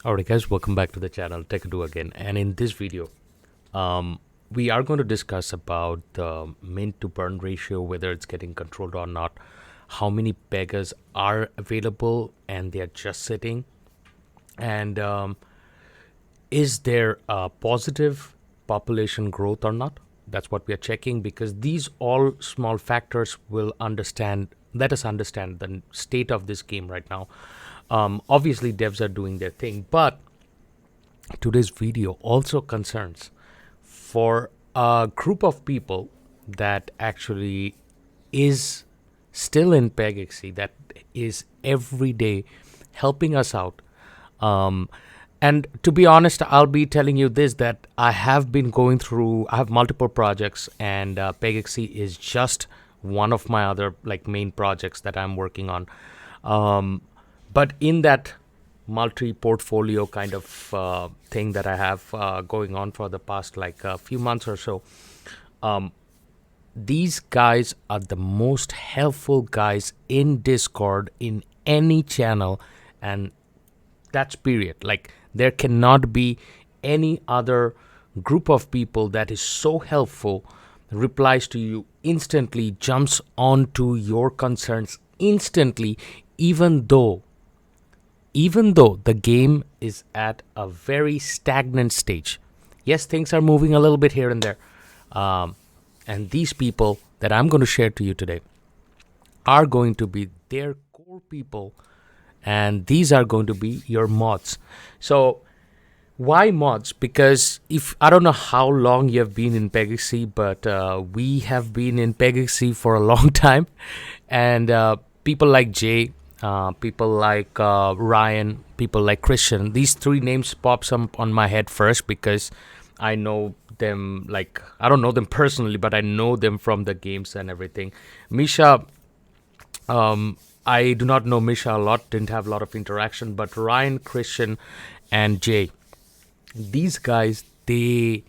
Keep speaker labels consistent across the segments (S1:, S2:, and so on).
S1: Alright guys, welcome back to the channel Techado again, and in this video we are going to discuss about the mint to burn ratio, whether it's getting controlled or not, how many pegas are available and they are just sitting, and is there a positive population growth or not. That's what we are checking, because these all small factors will let us understand the state of this game right now. Obviously devs are doing their thing, but today's video also concerns for a group of people that actually is still in PEGAXY, that is every day helping us out. And to be honest, I'll be telling you this, that I have multiple projects, and PEGAXY is just one of my other main projects that I'm working on. But in that multi-portfolio kind of thing that I have going on for the past few months or so, these guys are the most helpful guys in Discord, in any channel, and that's period. There cannot be any other group of people that is so helpful, replies to you instantly, jumps onto your concerns instantly, even though the game is at a very stagnant stage. Yes, things are moving a little bit here and there. And these people that I'm going to share to you today are going to be their core people, and these are going to be your mods. So why mods? Because I don't know how long you have been in PEGAXY, but we have been in PEGAXY for a long time. And people like Jay, people like Ryan, people like Christian, these three names pops up on my head first because I know them. I don't know them personally, but I know them from the games and everything. Misha, I do not know Misha a lot, didn't have a lot of interaction, but Ryan, Christian, and Jay, these guys, they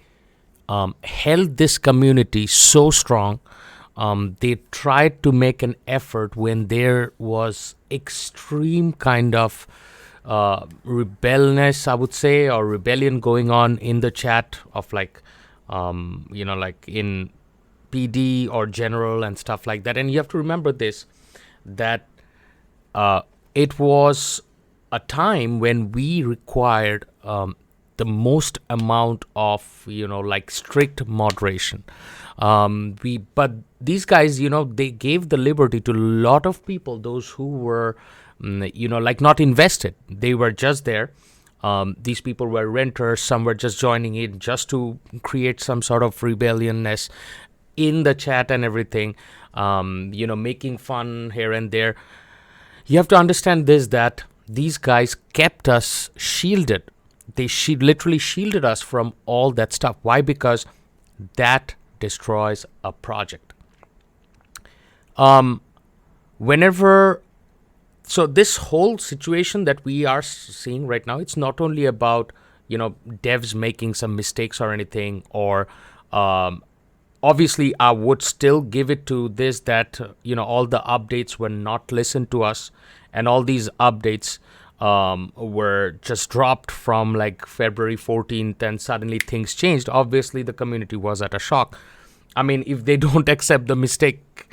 S1: held this community so strong. They tried to make an effort when there was extreme kind of rebellion, I would say, or rebellion going on in the chat of in PD or general and stuff like that. And you have to remember this, that it was a time when we required the most amount of strict moderation. But these guys, they gave the liberty to a lot of people, those who were not invested. They were just there. These people were renters, some were just joining in just to create some sort of rebelliousness in the chat and everything, making fun here and there. You have to understand this, that these guys kept us shielded. They literally shielded us from all that stuff. Why? Because that destroys a project. So this whole situation that we are seeing right now, it's not only about devs making some mistakes or anything, or obviously I would still give it to this, that all the updates were not listened to us, and all these updates were just dropped from February 14th, and suddenly things changed. Obviously the community was at a shock. I mean, if they don't accept the mistake,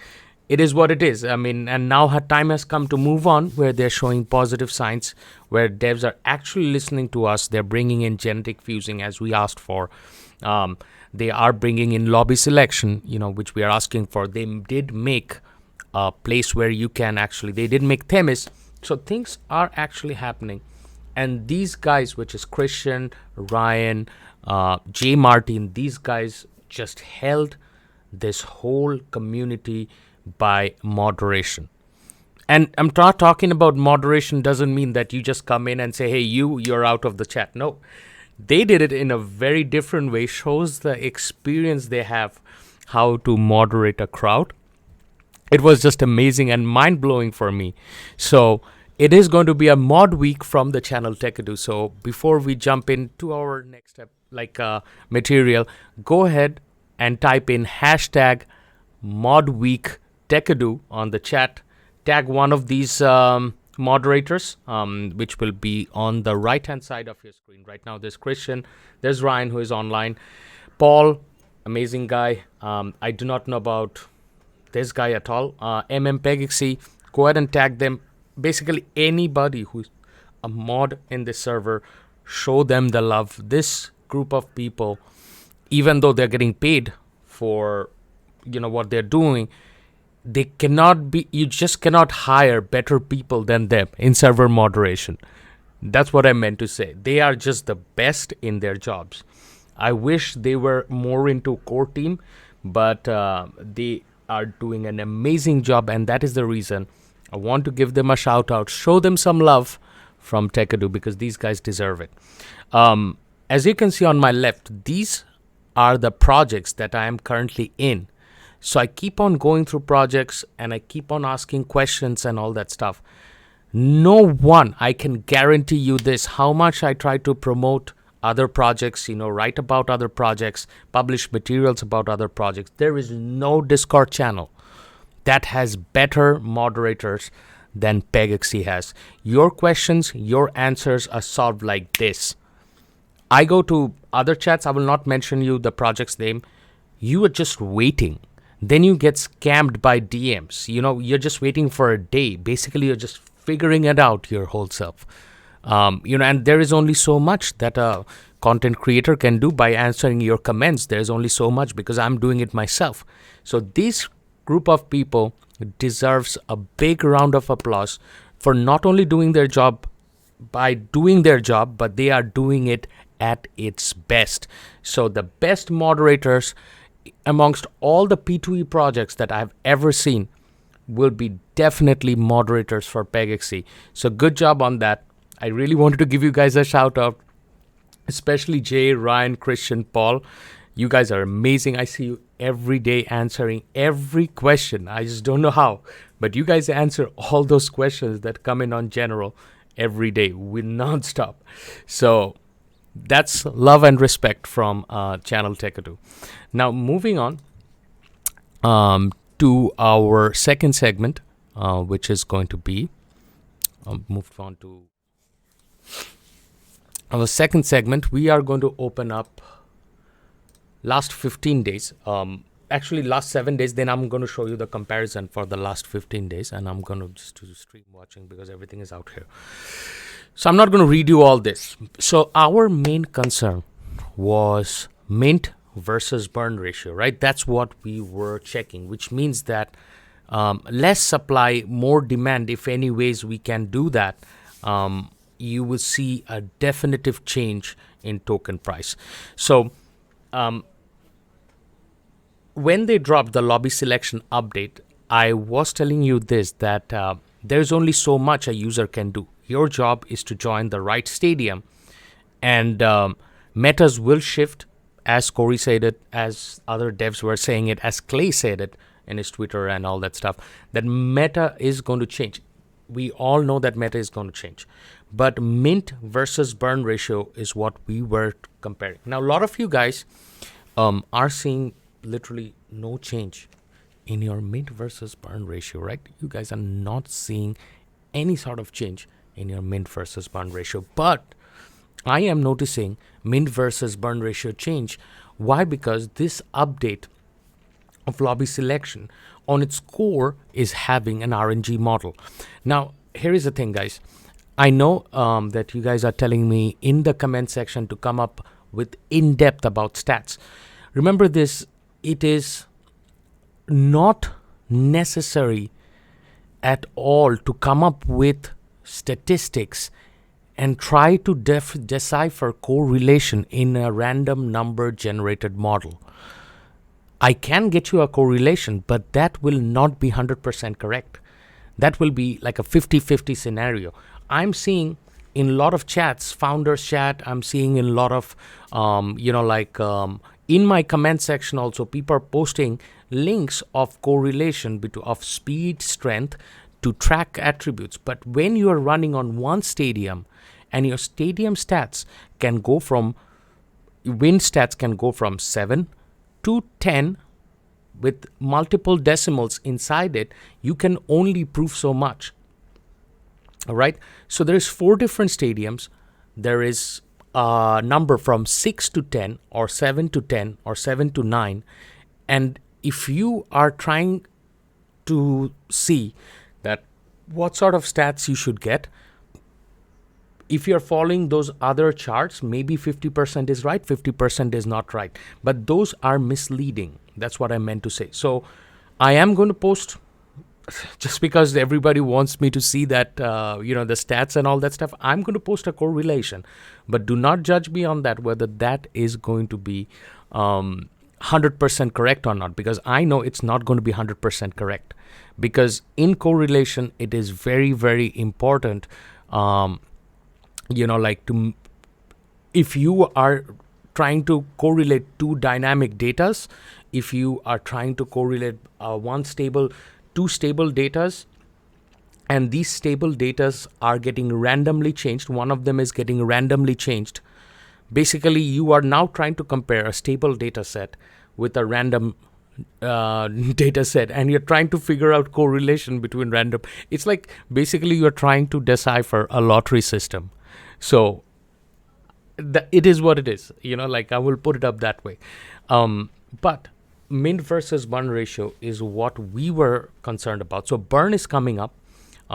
S1: it is what it is. I mean, and now time has come to move on, where they're showing positive signs, where devs are actually listening to us. They're bringing in genetic fusing as we asked for. They are bringing in lobby selection, which we are asking for. They did make a place where you can they did make Themis. So things are actually happening. And these guys, which is Christian, Ryan, J. Martin, these guys just held this whole community by moderation. And I'm not talking about moderation doesn't mean that you just come in and say, hey, you're out of the chat. No, they did it in a very different way. Shows the experience they have, how to moderate a crowd. It was just amazing and mind-blowing for me. So it is going to be a mod week from the channel Techado. So before we jump into our next step, material, go ahead and type in hashtag mod week Techado on the chat. Tag one of these moderators, which will be on the right hand side of your screen. Right now there's Christian, there's Ryan, who is online, Paul, amazing guy. I do not know about this guy at all. PEGAXY, go ahead and tag them. Basically anybody who's a mod in this server, show them the love. This group of people, even though they're getting paid for what they're doing, they cannot be, you just cannot hire better people than them in server moderation. That's what I meant to say. They are just the best in their jobs. I wish they were more into core team, but they are doing an amazing job, and that is the reason I want to give them a shout out, show them some love from Techado, because these guys deserve it. As you can see on my left, these are the projects that I am currently in. So I keep on going through projects and I keep on asking questions and all that stuff. No one, I can guarantee you this, how much I try to promote other projects, write about other projects, publish materials about other projects. There is no Discord channel that has better moderators than PEGAXY has. Your questions, your answers are solved like this. I go to other chats, I will not mention you the project's name. You are just waiting. Then you get scammed by DMs. You're just waiting for a day. Basically, you're just figuring it out your whole self. And there is only so much that a content creator can do by answering your comments. There's only so much, because I'm doing it myself. So this group of people deserves a big round of applause for not only doing their job by doing their job, but they are doing it at its best. So the best moderators amongst all the P2E projects that I've ever seen will be definitely moderators for PEGAXY. So good job on that. I really wanted to give you guys a shout out, especially Jay, Ryan, Christian, Paul. You guys are amazing. I see you every day answering every question. I just don't know how, but you guys answer all those questions that come in on general every day with nonstop. So that's love and respect from channel Techado. Now moving on to our second segment, which is going to be moved on to our second segment. We are going to open up last 15 days, actually last 7 days. Then I'm going to show you the comparison for the last 15 days, and I'm going to just do stream watching because everything is out here. So I'm not going to read you all this. So our main concern was mint versus burn ratio, right? That's what we were checking, which means that less supply, more demand. If any ways we can do that, you will see a definitive change in token price. So when they dropped the lobby selection update, I was telling you this, that there's only so much a user can do. Your job is to join the right stadium, and metas will shift, as Corey said it, as other devs were saying it, as Clay said it in his Twitter and all that stuff, that meta is going to change. We all know that meta is going to change. But mint versus burn ratio is what we were comparing. Now, a lot of you guys are seeing literally no change in your mint versus burn ratio, right? You guys are not seeing any sort of change in your mint versus burn ratio. But I am noticing mint versus burn ratio change. Why? Because this update of lobby selection on its core is having an RNG model. Now, here is the thing, guys. I know that you guys are telling me in the comment section to come up with in-depth about stats. Remember this, it is not necessary at all to come up with statistics and try to decipher correlation in a random number generated model. I can get you a correlation, but that will not be 100% correct. That will be like a 50-50 scenario. I'm seeing in a lot of chats, founders chat, I'm seeing in a lot of, in my comment section also, people are posting links of correlation of speed, strength to track attributes. But when you are running on one stadium and your stadium stats can go from, win stats can go from 7 to 10 with multiple decimals inside it, you can only prove so much. All right. So there's 4 different stadiums. There is a number from 6 to 10 or 7 to 10 or 7 to 9. And if you are trying to see that what sort of stats you should get, if you're following those other charts, maybe 50% is right, 50% is not right. But those are misleading. That's what I meant to say. So I am going to post, just because everybody wants me to see that, the stats and all that stuff, I'm going to post a correlation. But do not judge me on that, whether that is going to be 100% correct or not, because I know it's not going to be 100% correct. Because in correlation, it is very, very important, if you are trying to correlate two dynamic datas, if you are trying to correlate two stable datas, and these stable datas are getting randomly changed, one of them is getting randomly changed. Basically, you are now trying to compare a stable data set with a random data set, and you're trying to figure out correlation between random. It's like basically you're trying to decipher a lottery system. So it is what it is. I will put it up that way. But mint versus burn ratio is what we were concerned about. So burn is coming up.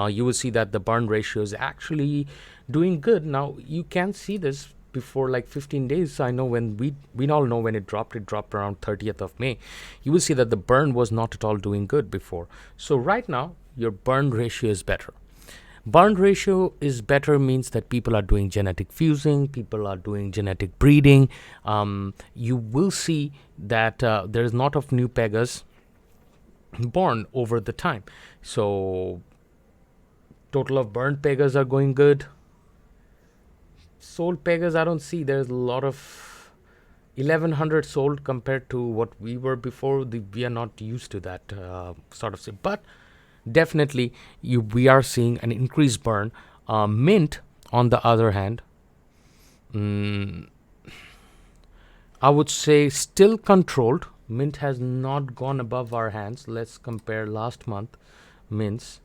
S1: You will see that the burn ratio is actually doing good. Now, you can see this before like 15 days. I know when we all know when it dropped around 30th of May. You will see that the burn was not at all doing good before. So right now, your burn ratio is better. Burn ratio is better means that people are doing genetic fusing, people are doing genetic breeding. You will see that there's a lot of new pegas born over the time. So total of burned pegas are going good. Sold pegas, I don't see. There's a lot of 1100 sold compared to what we were before. We are not used to that sort of thing. But definitely, we are seeing an increased burn. Mint, on the other hand, I would say still controlled. Mint has not gone above our hands. Let's compare last month mints.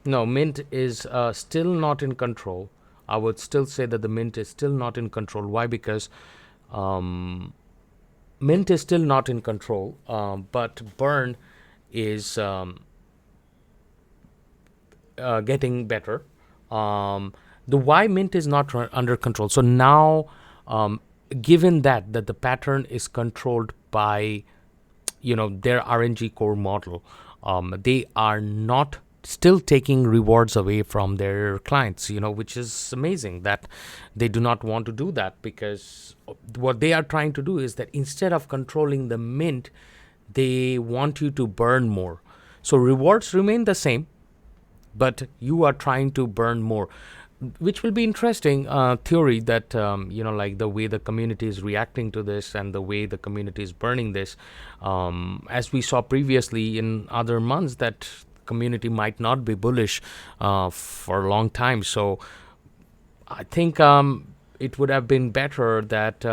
S1: No, mint is still not in control. I would still say that the mint is still not in control. Why? Because mint is still not in control, but burn is getting better. The why mint is not under control. So now, given that the pattern is controlled by, their RNG core model, they are not still taking rewards away from their clients, which is amazing that they do not want to do that, because what they are trying to do is that instead of controlling the mint, they want you to burn more. So rewards remain the same, but you are trying to burn more, which will be interesting theory that, the way the community is reacting to this and the way the community is burning this. As we saw previously in other months, that community might not be bullish for a long time. So I think it would have been better that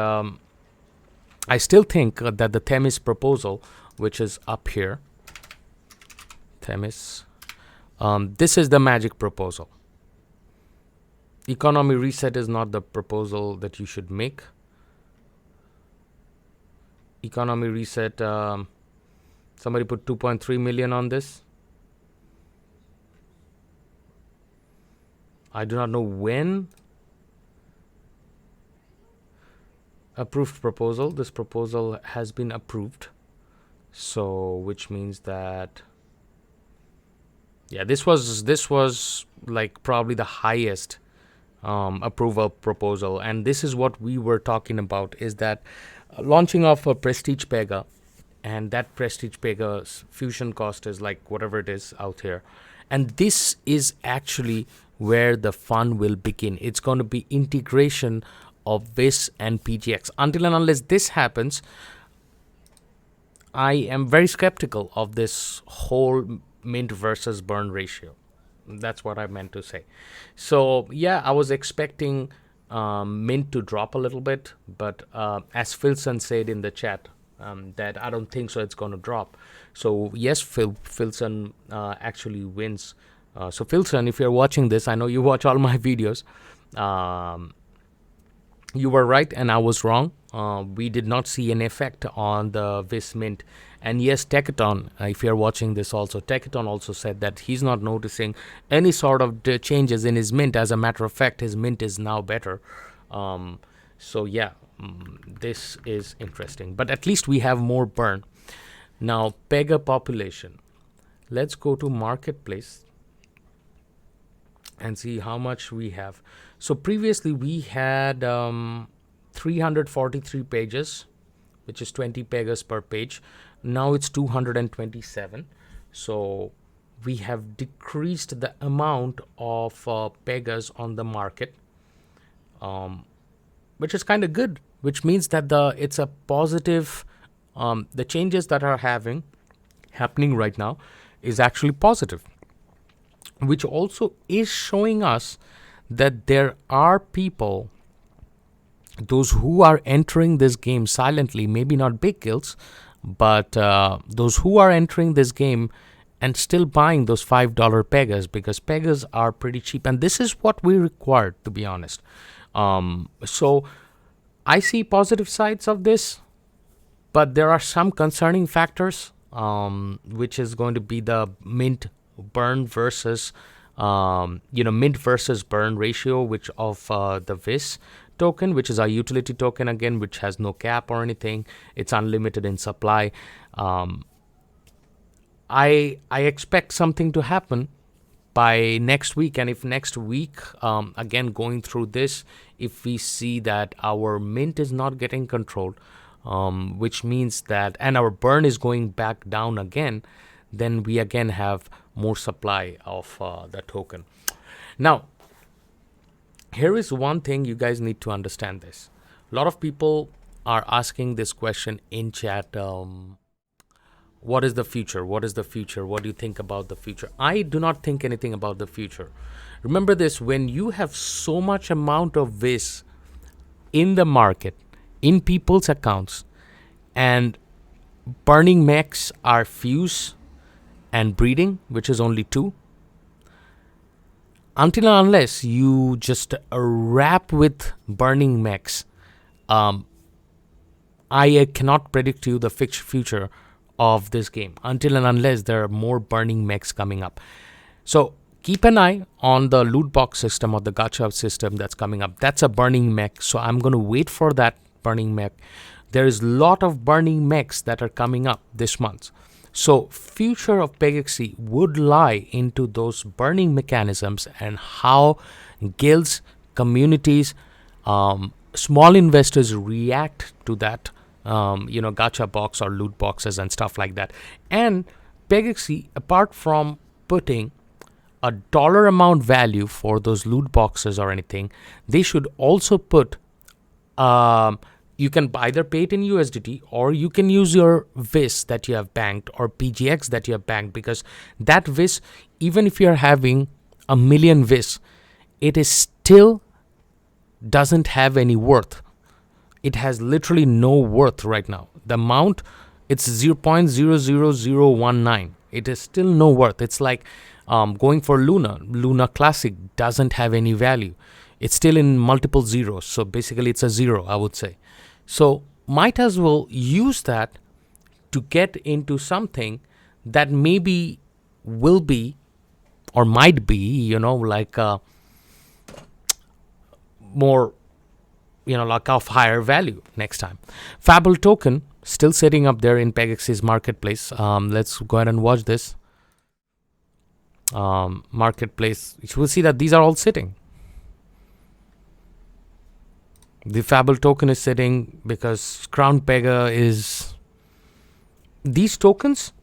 S1: I still think that the Themis proposal, which is up here, Themis, this is the magic proposal. Economy reset is not the proposal that you should make. Economy reset, somebody put 2.3 million on this. I do not know when. Approved proposal. This proposal has been approved. So, which means that, this was like probably the highest approval proposal. And this is what we were talking about, is that launching of a prestige pega, and that prestige pega's fusion cost is like whatever it is out here. And this is actually where the fun will begin. It's going to be integration of VIS and PGX. Until and unless this happens, I am very skeptical of this whole mint versus burn ratio. That's what I meant to say. So I was expecting mint to drop a little bit, but as Philson said in the chat, that I don't think so it's going to drop. So yes, Philson actually wins. So Philson, if you're watching this, I know you watch all my videos. You were right and I was wrong. We did not see an effect on the Vis Mint. And yes, Techado, if you're watching this also, Techado also said that he's not noticing any sort of changes in his mint. As a matter of fact, his mint is now better. So yeah, this is interesting. But at least we have more burn. Now, Pega population. Let's go to marketplace and see how much we have. So previously we had 343 pages, which is 20 pegas per page. Now it's 227. So we have decreased the amount of pegas on the market, which is kind of good, which means that it's a positive. The changes that are happening right now is actually positive, which also is showing us that there are people, those who are entering this game silently, maybe not big guilds, but those who are entering this game and still buying those $5 pegas, because pegas are pretty cheap, and this is what we required, to be honest. So I see positive sides of this, but there are some concerning factors, which is going to be the mint burn versus mint versus burn ratio, which of the Vis token, which is our utility token again, which has no cap or anything. It's unlimited in supply. I expect something to happen by next week, and if next week, again going through this, if we see that our mint is not getting controlled, which means that, and our burn is going back down again, then we again have more supply of the token. Now, here is one thing you guys need to understand this. A lot of people are asking this question in chat. What is the future? What is the future? What do you think about the future? I do not think anything about the future. Remember this, when you have so much amount of Vis in the market, in people's accounts, and burning mechs are fuse and breeding, which is only 2. Until and unless you just wrap with burning mechs, I cannot predict you the future of this game until and unless there are more burning mechs coming up. So keep an eye on the loot box system or the gacha system that's coming up. That's a burning mech, so I'm going to wait for that burning mech. There is a lot of burning mechs that are coming up this month. So future of PEGAXY would lie into those burning mechanisms and how guilds, communities, small investors react to that, gacha box or loot boxes and stuff like that. And PEGAXY, apart from putting a dollar amount value for those loot boxes or anything, they should also put you can either pay it in USDT or you can use your Vis that you have banked or PGX that you have banked, because that Vis, even if you're having 1 million Vis, it is still doesn't have any worth. It has literally no worth right now. The amount, it's 0.00019. It is still no worth. It's like going for Luna Classic doesn't have any value. It's still in multiple zeros. So basically it's a 0, I would say. So might as well use that to get into something that maybe will be or might be, like more, like of higher value next time. Fable token still sitting up there in PEGAXY's marketplace. Let's go ahead and watch this. Marketplace, you will see that these are all sitting. The Fable token is sitting because Crown Pega is... These tokens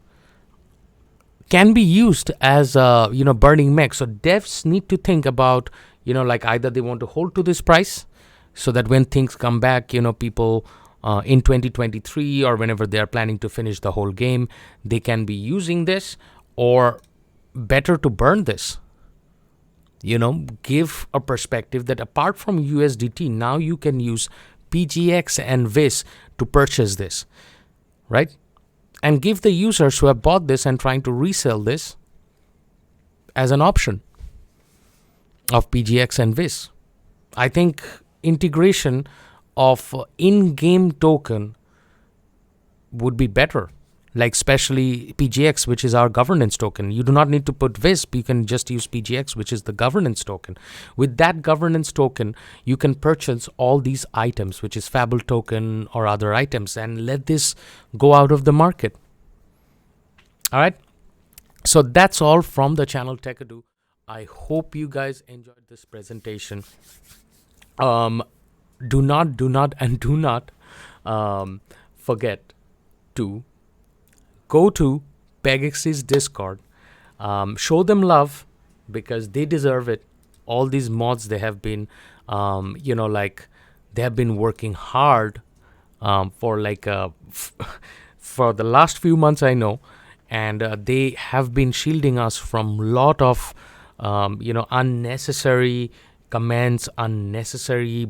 S1: can be used as, burning mech. So devs need to think about, like either they want to hold to this price so that when things come back, people in 2023 or whenever they are planning to finish the whole game, they can be using this, or better to burn this. Give a perspective that apart from USDT, now you can use PGX and Vis to purchase this. right? And give the users who have bought this and trying to resell this as an option of PGX and Viz. I think integration of in-game token would be better, like especially PGX, which is our governance token. You do not need to put Viz, you can just use PGX, which is the governance token. With that governance token, you can purchase all these items, which is Fable token or other items, and let this go out of the market. All right. So that's all from the channel Techado. I hope you guys enjoyed this presentation. Do not forget to go to PEGAXY's Discord. Show them love because they deserve it. All these mods, they have been, they have been working hard for for the last few months, I know. And they have been shielding us from a lot of, unnecessary comments, unnecessarily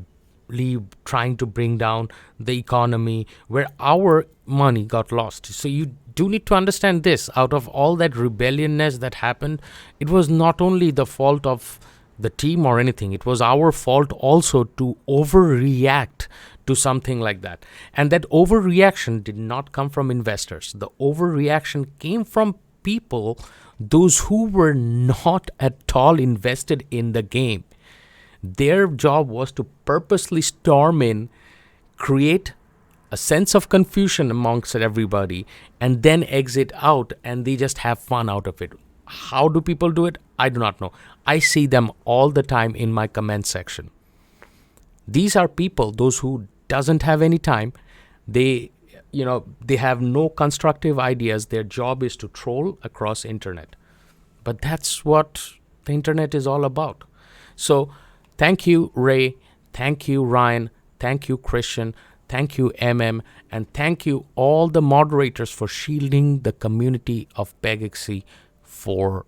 S1: trying to bring down the economy where our money got lost. So you do need to understand this. Out of all that rebelliousness that happened, it was not only the fault of the team or anything. It was our fault also to overreact to something like that. And that overreaction did not come from investors. The overreaction came from people, those who were not at all invested in the game. Their job was to purposely storm in, create a sense of confusion amongst everybody, and then exit out, and they just have fun out of it. How do people do it? I do not know. I see them all the time in my comment section. These are people, those who doesn't have any time. They have no constructive ideas. Their job is to troll across internet. But that's what the internet is all about. So thank you, Ray. Thank you, Ryan. Thank you, Christian. Thank you, MM. And thank you all the moderators for shielding the community of PEGAXY for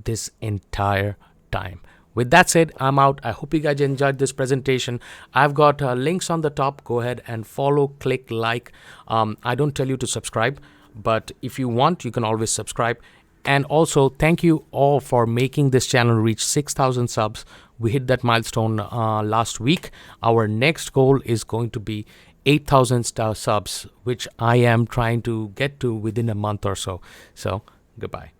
S1: this entire time. With that said, I'm out. I hope you guys enjoyed this presentation. I've got links on the top. Go ahead and follow, click, like. I don't tell you to subscribe, but if you want, you can always subscribe. And also, thank you all for making this channel reach 6,000 subs. We hit that milestone last week. Our next goal is going to be 8,000 subs, which I am trying to get to within a month or so. So, goodbye.